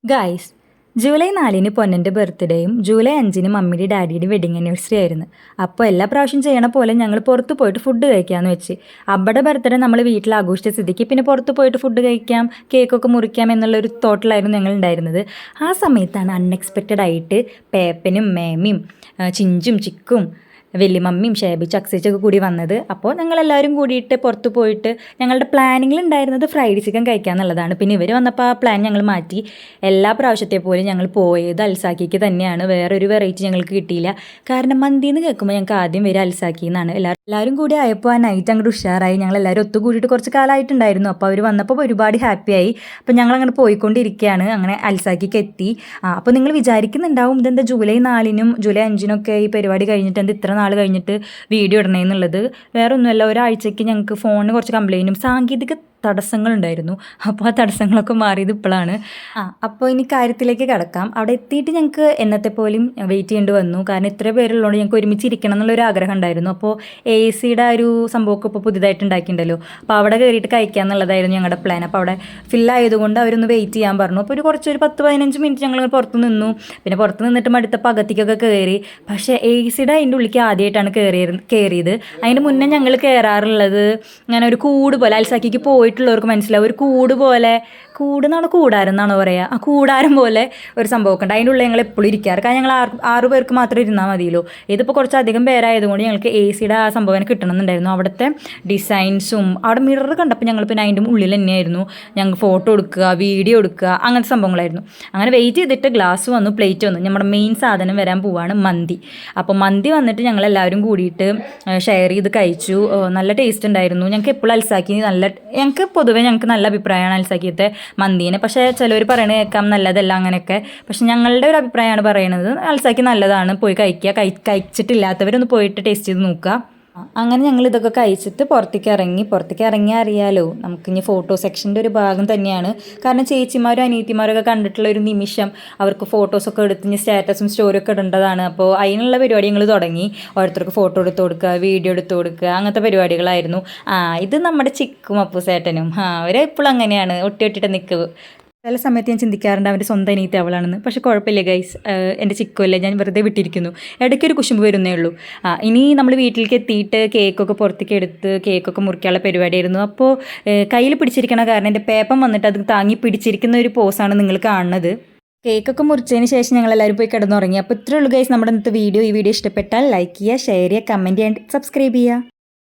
Guys, July 4-ന് പൊന്നൻ്റെ ബർത്ത്ഡേയും July 5-ന് മമ്മിയുടെ ഡാഡിയുടെ wedding anniversary ആയിരുന്നു. അപ്പോൾ എല്ലാ പ്രാവശ്യം ചെയ്യണ പോലെ ഞങ്ങൾ പുറത്ത് പോയിട്ട് ഫുഡ് കഴിക്കാമെന്ന് വെച്ച്. അബ്ബയുടെ ബർത്ത്ഡേ നമ്മൾ വീട്ടിൽ ആഘോഷിച്ച സ്ഥിതിക്ക് പിന്നെ പുറത്ത് പോയിട്ട് ഫുഡ് കഴിക്കാം, കേക്കൊക്കെ മുറിക്കാം എന്നുള്ളൊരു തോട്ടിലായിരുന്നു ഞങ്ങൾ ഉണ്ടായിരുന്നത്. ആ സമയത്താണ് അൺഎക്സ്പെക്റ്റഡ് ആയിട്ട് പേപ്പനും മേമിയും ചിഞ്ചും ചിക്കും വലിയമ്മയും ഷേബി ചക്സേച്ചൊക്കെ കൂടി വന്നത്. അപ്പോൾ ഞങ്ങളെല്ലാവരും കൂടിയിട്ട് പുറത്ത് പോയിട്ട് ഞങ്ങളുടെ പ്ലാനിങ്ങിലുണ്ടായിരുന്നത് ഫ്രൈഡ് ചിക്കൻ കഴിക്കുക എന്നുള്ളതാണ്. പിന്നെ ഇവർ വന്നപ്പോൾ ആ പ്ലാൻ ഞങ്ങൾ മാറ്റി. എല്ലാ പ്രാവശ്യത്തെ പോലും ഞങ്ങൾ പോയത് അൽസാക്കിക്ക് തന്നെയാണ്. വേറൊരു വെറൈറ്റി ഞങ്ങൾക്ക് കിട്ടിയില്ല. കാരണം മന്തിന്ന് കേൾക്കുമ്പോൾ ഞങ്ങൾക്ക് ആദ്യം വരെ അൽസാക്കിന്നാണ്. എല്ലാവരും കൂടി ആയപ്പോൾ ആ നൈറ്റ് അങ്ങോട്ട് ഉഷാറായി. ഞങ്ങളെല്ലാവരും ഒത്തുകൂടിയിട്ട് കുറച്ച് കാലമായിട്ടുണ്ടായിരുന്നു. അപ്പോൾ അവർ വന്നപ്പോൾ ഒരുപാട് ഹാപ്പിയായി. അപ്പോൾ ഞങ്ങളങ്ങനെ പോയിക്കൊണ്ടിരിക്കുകയാണ്. അങ്ങനെ അൽസാക്കിക്ക് എത്തി. അപ്പോൾ നിങ്ങൾ വിചാരിക്കുന്നുണ്ടാവും ഇതെന്താ ജൂലൈ 4-നും ജൂലൈ 5-നൊക്കെ ഈ പരിപാടി കഴിഞ്ഞിട്ട് എന്താ ഇത്ര നാൾ കഴിഞ്ഞിട്ട് വീഡിയോ ഇടണേന്നുള്ളത്. വേറെ ഒന്നുമല്ല, ഒരാഴ്ചയ്ക്ക് ഞങ്ങൾക്ക് ഫോണിന് കുറച്ച് കംപ്ലൈൻറ്റും സാങ്കേതിക തടസ്സങ്ങളുണ്ടായിരുന്നു. അപ്പോൾ ആ തടസ്സങ്ങളൊക്കെ മാറിയത് ഇപ്പോഴാണ്. അപ്പോൾ ഇനി കാര്യത്തിലേക്ക് കിടക്കാം. അവിടെ എത്തിയിട്ട് ഞങ്ങൾക്ക് എന്നത്തെ പോലും വെയിറ്റ് ചെയ്യേണ്ടി വന്നു. കാരണം ഇത്ര പേരുള്ളതുകൊണ്ട് ഞങ്ങൾക്ക് ഒരുമിച്ച് ഇരിക്കണം എന്നുള്ളൊരു ആഗ്രഹം ഉണ്ടായിരുന്നു. അപ്പോൾ AC-യുടെ ഒരു സംഭവമൊക്കെ ഇപ്പോൾ പുതിയതായിട്ട് ഉണ്ടാക്കിയിട്ടുണ്ടല്ലോ, അപ്പോൾ അവിടെ കയറിയിട്ട് കഴിക്കുക എന്നുള്ളതായിരുന്നു ഞങ്ങളുടെ പ്ലാൻ. അപ്പോൾ അവിടെ ഫില്ലായതുകൊണ്ട് അവരൊന്ന് വെയിറ്റ് ചെയ്യാൻ പറഞ്ഞു. അപ്പോൾ ഒരു 10-15 മിനിറ്റ് ഞങ്ങൾ പുറത്ത് നിന്നു. പിന്നെ പുറത്ത് നിന്നിട്ട് അടുത്തപ്പോൾ അകത്തേക്കൊക്കെ കയറി. പക്ഷേ AC-യുടെ അതിൻ്റെ ഉള്ളിലേക്ക് ആദ്യമായിട്ടാണ് കയറിയത്. അതിന് മുന്നേ ഞങ്ങൾ കയറാറുള്ളത് ഇങ്ങനെ ഒരു കൂട് പോലെ, അൽസാക്കിക്ക് പോയിട്ടുള്ളവർക്ക് മനസ്സിലാവും, ഒരു കൂട് പോലെ, കൂടുന്നാണോ കൂടാരം എന്നാണോ പറയുക, ആ കൂടാരം പോലെ ഒരു സംഭവമൊക്കെ ഉണ്ട്. അതിൻ്റെ ഉള്ളിൽ ഞങ്ങൾ എപ്പോഴും ഇരിക്കാറ്. കാരണം ഞങ്ങൾ 6 പേർക്ക് മാത്രം ഇരുന്നാൽ മതിയല്ലോ. ഇതിപ്പോൾ കുറച്ചധികം പേരായതുകൊണ്ട് ഞങ്ങൾക്ക് AC-യുടെ ആ സംഭവം കിട്ടണമെന്നുണ്ടായിരുന്നു. അവിടുത്തെ ഡിസൈൻസും അവിടെ മിറർ കണ്ടപ്പോൾ ഞങ്ങൾ പിന്നെ അതിൻ്റെ ഉള്ളിൽ തന്നെയായിരുന്നു. ഞങ്ങൾ ഫോട്ടോ എടുക്കുക, വീഡിയോ എടുക്കുക, അങ്ങനത്തെ സംഭവങ്ങളായിരുന്നു. അങ്ങനെ വെയിറ്റ് ചെയ്തിട്ട് ഗ്ലാസ് വന്നു, പ്ലേറ്റ് വന്നു. നമ്മുടെ മെയിൻ സാധനം വരാൻ പോവാണ് മന്തി. അപ്പോൾ മന്തി വന്നിട്ട് ഞങ്ങളെല്ലാവരും കൂടിയിട്ട് ഷെയർ ചെയ്ത് കഴിച്ചു. നല്ല ടേസ്റ്റ് ഉണ്ടായിരുന്നു. ഞങ്ങൾക്ക് എപ്പോഴും അൽസാക്കി പൊതുവേ ഞങ്ങൾക്ക് നല്ല അഭിപ്രായമാണ് അൽസാക്കിയത്തെ മന്തീനെ. പക്ഷേ ചിലവർ പറയണത് കേൾക്കാം നല്ലതല്ല അങ്ങനെയൊക്കെ. പക്ഷെ ഞങ്ങളുടെ ഒരു അഭിപ്രായമാണ് പറയുന്നത്, അൽസാക്കി നല്ലതാണ്, പോയി കഴിക്കുക. കഴിച്ചിട്ടില്ലാത്തവരൊന്ന് പോയിട്ട് ടേസ്റ്റ് ചെയ്ത് നോക്കുക. അങ്ങനെ ഞങ്ങൾ ഇതൊക്കെ കഴിച്ചിട്ട് പുറത്തേക്ക് ഇറങ്ങിയാൽ അറിയാലോ, നമുക്കിനി ഫോട്ടോ സെക്ഷൻ്റെ ഒരു ഭാഗം തന്നെയാണ്. കാരണം ചേച്ചിമാരും അനിയത്തിമാരൊക്കെ കണ്ടിട്ടുള്ള ഒരു നിമിഷം അവർക്ക് ഫോട്ടോസൊക്കെ എടുത്ത് ഇനി സ്റ്റാറ്റസും സ്റ്റോറിയൊക്കെ ഇടേണ്ടതാണ്. അപ്പോൾ അതിനുള്ള പരിപാടി ഞങ്ങൾ തുടങ്ങി. ഓരോരുത്തർക്ക് ഫോട്ടോ എടുത്ത് കൊടുക്കുക, വീഡിയോ എടുത്ത് കൊടുക്കുക, അങ്ങനത്തെ പരിപാടികളായിരുന്നു. ഇത് നമ്മുടെ ചിക്കും അപ്പൂസേട്ടനും അവരെപ്പോഴും അങ്ങനെയാണ് ഒട്ടിയിട്ട് നിൽക്കുക. ചില സമയത്ത് ഞാൻ ചിന്തിക്കാറുണ്ട് അവൻ്റെ സ്വന്തം അനിയത്തി അവളാണെന്ന്. പക്ഷേ കുഴപ്പമില്ല ഗൈസ്, എൻ്റെ ചിക്കുമല്ലേ, ഞാൻ വെറുതെ വിട്ടിരിക്കുന്നു. ഇടയ്ക്കൊരു കുശുമ്പ് വരുന്നേ ഉള്ളൂ. ഇനി നമ്മൾ വീട്ടിലേക്ക് എത്തിയിട്ട് കേക്കൊക്കെ പുറത്തേക്ക് എടുത്ത് കേക്കൊക്കെ മുറിക്കാനുള്ള പരിപാടിയായിരുന്നു. അപ്പോൾ കയ്യിൽ പിടിച്ചിരിക്കണ കാരണം എൻ്റെ പേപ്പർ വന്നിട്ട് അത് താങ്ങി പിടിച്ചിരിക്കുന്ന ഒരു പോസാണ് നിങ്ങൾ കാണുന്നത്. കേക്കൊക്കെ മുറിച്ചതിന് ശേഷം ഞങ്ങളെല്ലാവരും പോയി കിടന്നുറങ്ങി. അപ്പോൾ ഇത്രയേ ഉള്ളൂ ഗൈസ് നമ്മുടെ ഇന്നത്തെ വീഡിയോ. ഈ വീഡിയോ ഇഷ്ടപ്പെട്ടാൽ ലൈക്ക് ചെയ്യുക, ഷെയർ ചെയ്യുക, കമൻറ്റ് ചെയ്യാൻ, സബ്സ്ക്രൈബ് ചെയ്യുക.